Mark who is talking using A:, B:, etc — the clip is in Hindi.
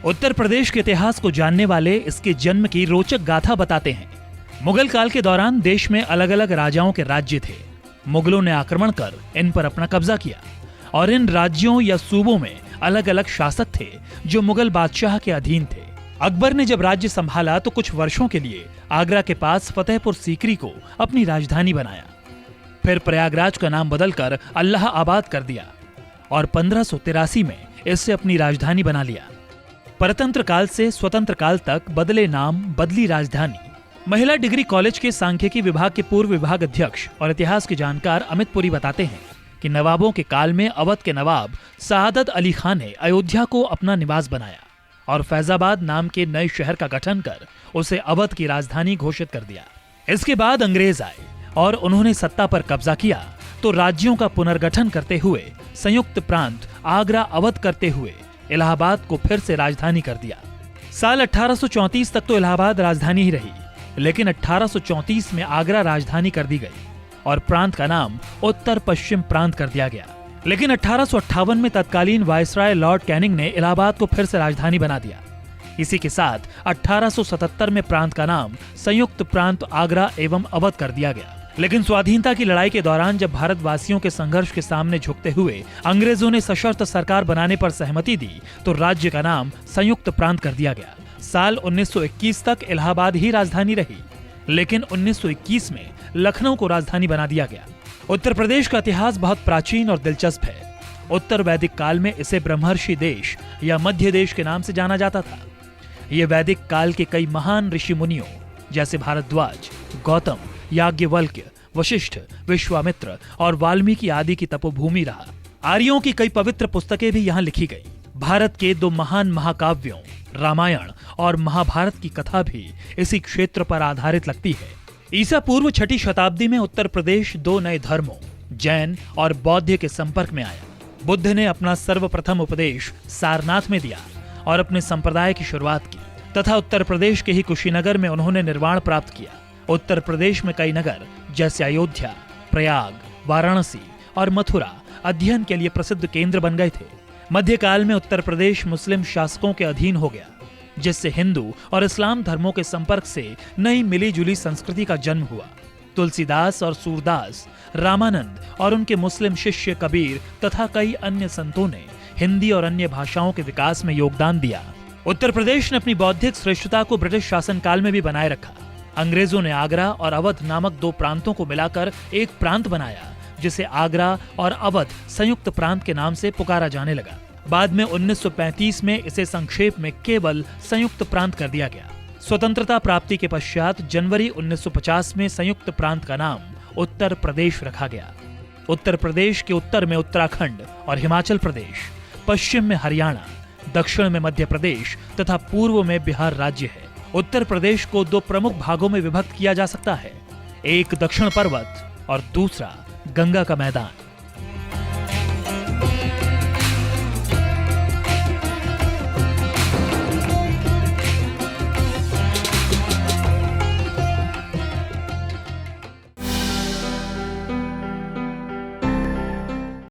A: उत्तर प्रदेश के इतिहास को जानने वाले इसके जन्म की रोचक गाथा बताते हैं। मुगल काल के दौरान देश में अलग अलग राजाओं के राज्य थे। मुगलों ने आक्रमण कर इन पर अपना कब्जा किया और इन राज्यों या सूबों में अलग अलग शासक थे जो मुगल बादशाह के अधीन थे। अकबर ने जब राज्य संभाला तो कुछ वर्षों के लिए आगरा के पास फतेहपुर सीकरी को अपनी राजधानी बनाया। फिर प्रयागराज का नाम बदलकर अल्लाहाबाद कर दिया और 1583 में इससे अपनी राजधानी बना लिया। परतंत्र काल से स्वतंत्र काल तक बदले नाम, बदली राजधानी। महिला डिग्री कॉलेज के सांख्यिकी विभाग के पूर्व विभाग अध्यक्ष और इतिहास के जानकार अमित पुरी बताते हैं कि नवाबों के काल में अवध के नवाब सआदत अली खान ने अयोध्या को अपना निवास बनाया और फैजाबाद नाम के नए शहर का गठन कर उसे अवध की राजधानी घोषित कर दिया। इसके बाद अंग्रेज आए और उन्होंने सत्ता पर कब्जा किया तो राज्यों का पुनर्गठन करते हुए संयुक्त प्रांत आगरा अवध करते हुए इलाहाबाद को फिर से राजधानी कर दिया। साल 1834 तक तो इलाहाबाद राजधानी ही रही, लेकिन 1834 में आगरा राजधानी कर दी गई और प्रांत का नाम उत्तर पश्चिम प्रांत कर दिया गया। लेकिन 1858 में तत्कालीन वायसराय लॉर्ड कैनिंग ने इलाहाबाद को फिर से राजधानी बना दिया। इसी के साथ 1877 में प्रांत का नाम संयुक्त प्रांत आगरा एवं अवध कर दिया गया। लेकिन स्वाधीनता की लड़ाई के दौरान जब भारतवासियों के संघर्ष के सामने झुकते हुए अंग्रेजों ने सशर्त सरकार बनाने पर सहमति दी तो राज्य का नाम संयुक्त प्रांत कर दिया गया। साल 1921 तक इलाहाबाद ही राजधानी रही, लेकिन 1921 में लखनऊ को राजधानी बना दिया गया। उत्तर प्रदेश का इतिहास बहुत प्राचीन और दिलचस्प है। उत्तर वैदिक काल में इसे ब्रह्मर्षि देश या मध्य देश के नाम से जाना जाता था। ये वैदिक काल के कई महान ऋषि मुनियों जैसे भारद्वाज, गौतम, याज्ञवल्क्य, वशिष्ठ, विश्वामित्र और वाल्मीकि आदि की तपोभूमि रहा। आर्यों की कई पवित्र पुस्तकें भी यहाँ लिखी गई। भारत के दो महान महाकाव्यों रामायण और महाभारत की कथा भी इसी क्षेत्र पर आधारित लगती है। ईसा पूर्व 6ठी शताब्दी में उत्तर प्रदेश दो नए धर्मों जैन और बौद्ध के संपर्क में आया। बुद्ध ने अपना सर्वप्रथम उपदेश सारनाथ में दिया और अपने संप्रदाय की शुरुआत की तथा उत्तर प्रदेश के ही कुशीनगर में उन्होंने निर्वाण प्राप्त किया। उत्तर प्रदेश में कई नगर जैसे अयोध्या, प्रयाग, वाराणसी और मथुरा अध्ययन के लिए प्रसिद्ध केंद्र बन गए थे। मध्यकाल में उत्तर प्रदेश मुस्लिम शासकों के अधीन हो गया, जिससे हिंदू और इस्लाम धर्मों के संपर्क से नई मिली जुली संस्कृति का जन्म हुआ। तुलसीदास और सूरदास, रामानंद और उनके मुस्लिम शिष्य कबीर तथा कई अन्य संतों ने हिंदी और अन्य भाषाओं के विकास में योगदान दिया। उत्तर प्रदेश ने अपनी बौद्धिक श्रेष्ठता को ब्रिटिश शासनकाल में भी बनाए रखा। अंग्रेजों ने आगरा और अवध नामक दो प्रांतों को मिलाकर एक प्रांत बनाया, जिसे आगरा और अवध संयुक्त प्रांत के नाम से पुकारा जाने लगा। बाद में 1935 में इसे संक्षेप में केवल संयुक्त प्रांत कर दिया गया। स्वतंत्रता प्राप्ति के पश्चात जनवरी 1950 में संयुक्त प्रांत का नाम उत्तर प्रदेश रखा गया। उत्तर प्रदेश के उत्तर में उत्तराखंड और हिमाचल प्रदेश, पश्चिम में हरियाणा, दक्षिण में मध्य प्रदेश तथा पूर्व में बिहार राज्य है। उत्तर प्रदेश को दो प्रमुख भागों में विभक्त किया जा सकता है, एक दक्षिण पर्वत और दूसरा गंगा का मैदान।